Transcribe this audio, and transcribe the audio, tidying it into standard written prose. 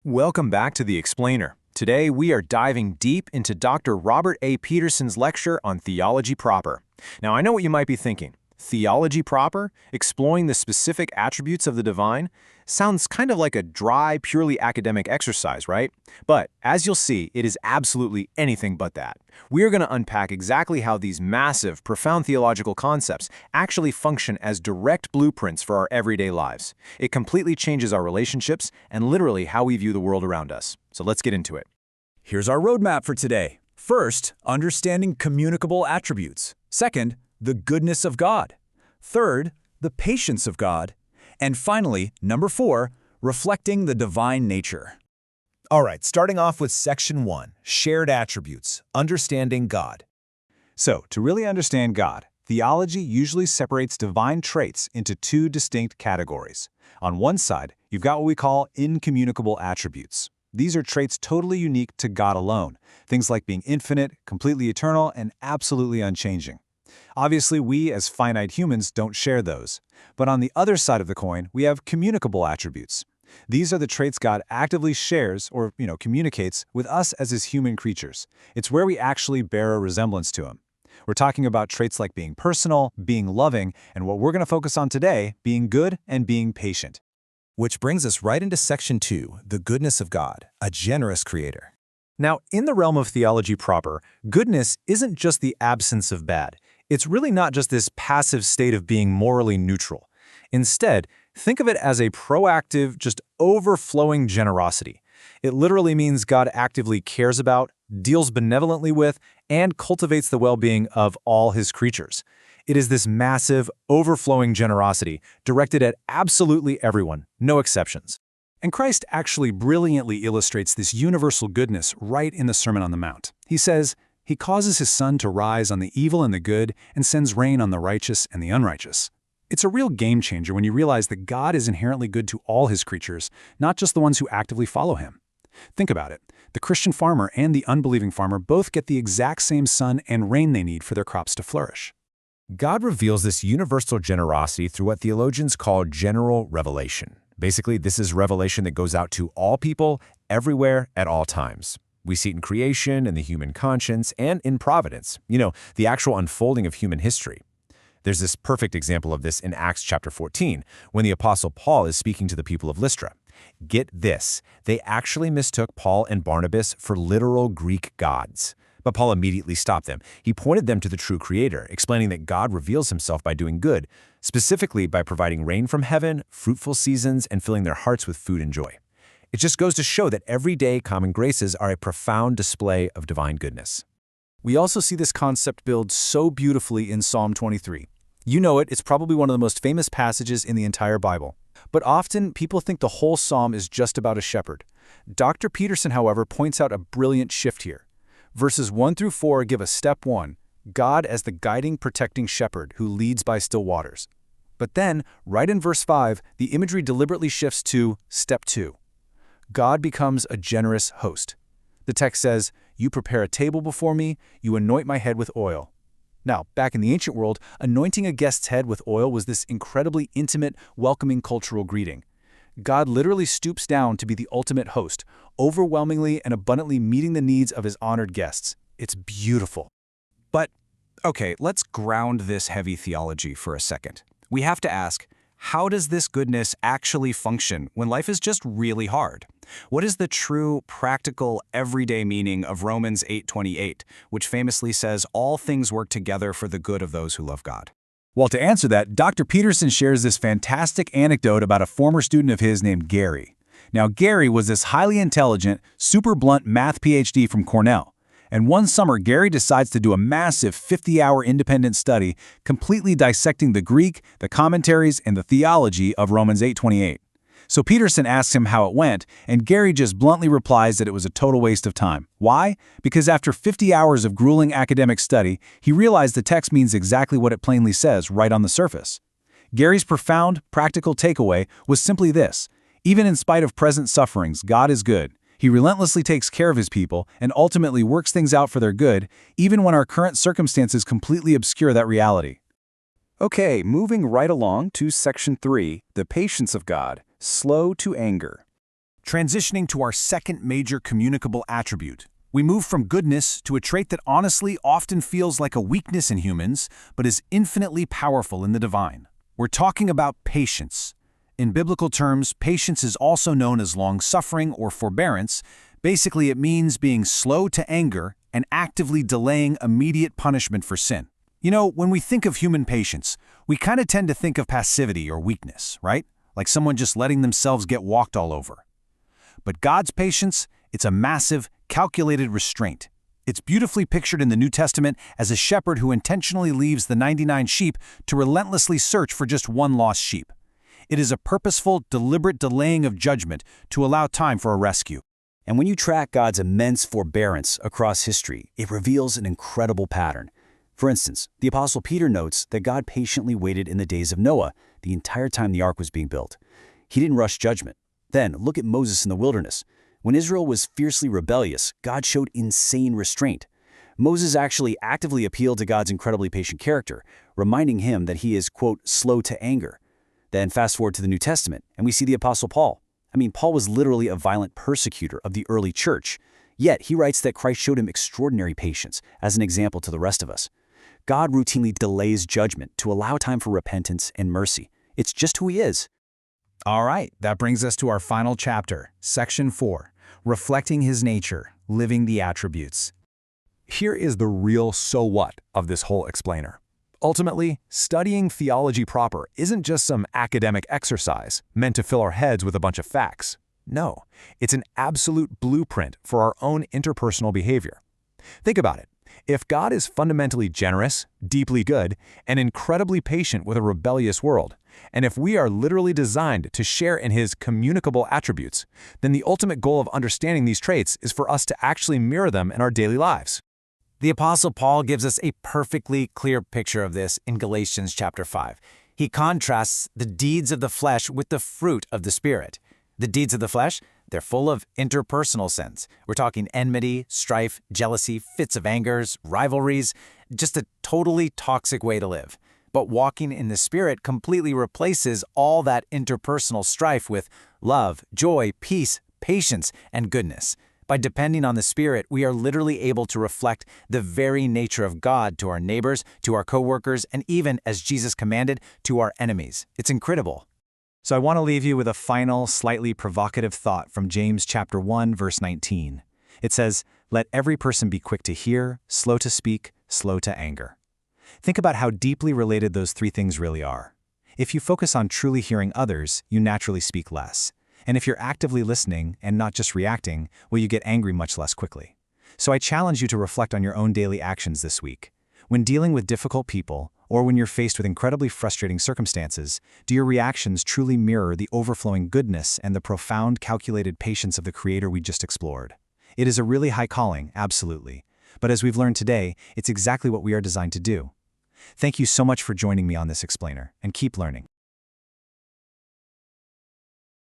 Welcome back to The Explainer. Today, we are diving deep into Dr. Robert A. Peterson's lecture on theology proper. Now, I know what you might be thinking. Theology proper? Exploring the specific attributes of the divine? Sounds kind of like a dry, purely academic exercise, right? But, as you'll see, it is absolutely anything but that. We are going to unpack exactly how these massive, profound theological concepts actually function as direct blueprints for our everyday lives. It completely changes our relationships and literally how we view the world around us. So let's get into it. Here's our roadmap for today. First, understanding communicable attributes. Second, the goodness of God. Third, the patience of God. And finally, number 4, reflecting the divine nature. All right, starting off with Section 1, Shared Attributes, Understanding God. So, to really understand God, theology usually separates divine traits into two distinct categories. On one side, you've got what we call incommunicable attributes. These are traits totally unique to God alone, things like being infinite, completely eternal, and absolutely unchanging. Obviously, we as finite humans don't share those. But on the other side of the coin, we have communicable attributes. These are the traits God actively shares or, communicates with us as his human creatures. It's where we actually bear a resemblance to him. We're talking about traits like being personal, being loving, and what we're going to focus on today, being good and being patient. Which brings us right into Section 2, the goodness of God, a generous creator. Now, in the realm of theology proper, goodness isn't just the absence of bad. It's really not just this passive state of being morally neutral. Instead, think of it as a proactive, just overflowing generosity. It literally means God actively cares about, deals benevolently with, and cultivates the well-being of all his creatures. It is this massive, overflowing generosity directed at absolutely everyone, no exceptions. And Christ actually brilliantly illustrates this universal goodness right in the Sermon on the Mount. He says, "He causes his sun to rise on the evil and the good and sends rain on the righteous and the unrighteous." It's a real game changer when you realize that God is inherently good to all his creatures, not just the ones who actively follow him. Think about it. The Christian farmer and the unbelieving farmer both get the exact same sun and rain they need for their crops to flourish. God reveals this universal generosity through what theologians call general revelation. Basically, this is revelation that goes out to all people, everywhere, at all times. We see it in creation, in the human conscience, and in providence, the actual unfolding of human history. There's this perfect example of this in Acts chapter 14, when the Apostle Paul is speaking to the people of Lystra. Get this, they actually mistook Paul and Barnabas for literal Greek gods. But Paul immediately stopped them. He pointed them to the true Creator, explaining that God reveals himself by doing good, specifically by providing rain from heaven, fruitful seasons, and filling their hearts with food and joy. It just goes to show that everyday common graces are a profound display of divine goodness. We also see this concept build so beautifully in Psalm 23. You know it, it's probably one of the most famous passages in the entire Bible. But often, people think the whole psalm is just about a shepherd. Dr. Peterson, however, points out a brilliant shift here. Verses 1 through 4 give us step 1, God as the guiding, protecting shepherd who leads by still waters. But then, right in verse 5, the imagery deliberately shifts to step 2. God becomes a generous host. The text says, "You prepare a table before me, you anoint my head with oil." Now, back in the ancient world, anointing a guest's head with oil was this incredibly intimate, welcoming cultural greeting. God literally stoops down to be the ultimate host, overwhelmingly and abundantly meeting the needs of his honored guests. It's beautiful. But, okay, let's ground this heavy theology for a second. We have to ask, how does this goodness actually function when life is just really hard? What is the true, practical, everyday meaning of Romans 8:28, which famously says all things work together for the good of those who love God? Well, to answer that, Dr. Peterson shares this fantastic anecdote about a former student of his named Gary. Now, Gary was this highly intelligent, super blunt math PhD from Cornell. And one summer, Gary decides to do a massive 50-hour independent study, completely dissecting the Greek, the commentaries, and the theology of Romans 8:28. So Peterson asks him how it went, and Gary just bluntly replies that it was a total waste of time. Why? Because after 50 hours of grueling academic study, he realized the text means exactly what it plainly says right on the surface. Gary's profound, practical takeaway was simply this: even in spite of present sufferings, God is good. He relentlessly takes care of his people and ultimately works things out for their good, even when our current circumstances completely obscure that reality. Okay, moving right along to Section 3, the patience of God, slow to anger. Transitioning to our second major communicable attribute, we move from goodness to a trait that honestly often feels like a weakness in humans, but is infinitely powerful in the divine. We're talking about patience. In biblical terms, patience is also known as long-suffering or forbearance. Basically, it means being slow to anger and actively delaying immediate punishment for sin. You know, when we think of human patience, we kind of tend to think of passivity or weakness, right? Like someone just letting themselves get walked all over. But God's patience, it's a massive, calculated restraint. It's beautifully pictured in the New Testament as a shepherd who intentionally leaves the 99 sheep to relentlessly search for just one lost sheep. It is a purposeful, deliberate delaying of judgment to allow time for a rescue. And when you track God's immense forbearance across history, it reveals an incredible pattern. For instance, the Apostle Peter notes that God patiently waited in the days of Noah, the entire time the ark was being built. He didn't rush judgment. Then, look at Moses in the wilderness. When Israel was fiercely rebellious, God showed insane restraint. Moses actually actively appealed to God's incredibly patient character, reminding him that he is, quote, slow to anger. Then fast forward to the New Testament, and we see the Apostle Paul. Paul was literally a violent persecutor of the early church. Yet, he writes that Christ showed him extraordinary patience as an example to the rest of us. God routinely delays judgment to allow time for repentance and mercy. It's just who he is. All right, that brings us to our final chapter, Section 4, Reflecting His Nature, Living the Attributes. Here is the real so what of this whole explainer. Ultimately, studying theology proper isn't just some academic exercise meant to fill our heads with a bunch of facts. No, it's an absolute blueprint for our own interpersonal behavior. Think about it. If God is fundamentally generous, deeply good, and incredibly patient with a rebellious world, and if we are literally designed to share in His communicable attributes, then the ultimate goal of understanding these traits is for us to actually mirror them in our daily lives. The Apostle Paul gives us a perfectly clear picture of this in Galatians chapter 5. He contrasts the deeds of the flesh with the fruit of the Spirit. The deeds of the flesh, they're full of interpersonal sins. We're talking enmity, strife, jealousy, fits of angers, rivalries, just a totally toxic way to live. But walking in the Spirit completely replaces all that interpersonal strife with love, joy, peace, patience, and goodness. By depending on the Spirit, we are literally able to reflect the very nature of God to our neighbors, to our coworkers, and even, as Jesus commanded, to our enemies. It's incredible. So I want to leave you with a final, slightly provocative thought from James chapter 1, verse 19. It says, "Let every person be quick to hear, slow to speak, slow to anger." Think about how deeply related those three things really are. If you focus on truly hearing others, you naturally speak less. And if you're actively listening and not just reacting, well, you get angry much less quickly. So I challenge you to reflect on your own daily actions this week. When dealing with difficult people, or when you're faced with incredibly frustrating circumstances, do your reactions truly mirror the overflowing goodness and the profound, calculated patience of the Creator we just explored? It is a really high calling, absolutely. But as we've learned today, it's exactly what we are designed to do. Thank you so much for joining me on this explainer, and keep learning.